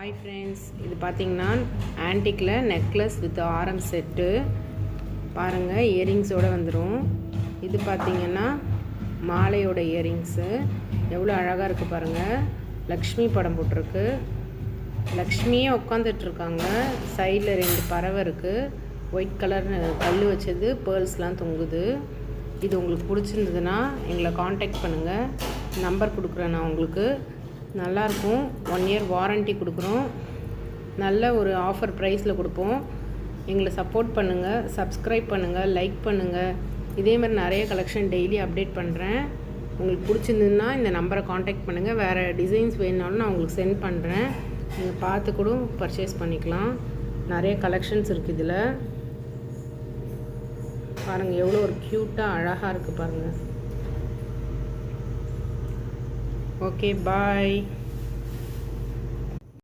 Hi friends, இது பார்த்திங்கன்னா ஆன்டிக்கில் necklace with ஆரம் செட்டு பாருங்கள். இயரிங்ஸோடு வந்துடும். இது பார்த்திங்கன்னா மாலையோட இயரிங்ஸு எவ்வளோ அழகாக இருக்குது பாருங்கள். லக்ஷ்மி படம் போட்டிருக்கு. லக்ஷ்மியே உட்காந்துட்ருக்காங்க. சைடில் 2 பறவை இருக்குது. ஒயிட் கலர் கல் வச்சது பேர்ல்ஸ்லாம் தொங்குது. இது உங்களுக்கு பிடிச்சிருந்ததுன்னா எங்களை காண்டாக்ட் பண்ணுங்கள். நம்பர் கொடுக்குறேன் நான் உங்களுக்கு. நல்லாயிருக்கும். 1 இயர் வாரண்ட்டி கொடுக்குறோம். நல்ல ஒரு ஆஃபர் ப்ரைஸில் கொடுப்போம். எங்களை சப்போர்ட் பண்ணுங்கள், சப்ஸ்கிரைப் பண்ணுங்கள், லைக் பண்ணுங்கள். இதேமாதிரி நிறைய கலெக்ஷன் டெய்லி அப்டேட் பண்ணுறேன். உங்களுக்கு பிடிச்சிருந்ததுன்னா இந்த நம்பரை காண்டாக்ட் பண்ணுங்கள். வேறு டிசைன்ஸ் வேணுனாலும் நான் உங்களுக்கு சென்ட் பண்ணுறேன். நீங்கள் பார்த்து கூட பர்ச்சேஸ் பண்ணிக்கலாம். நிறைய கலெக்ஷன்ஸ் இருக்குது இதில். பாருங்கள் எவ்வளோ ஒரு க்யூட்டாக அழகாக இருக்குது பாருங்கள். Okay, bye.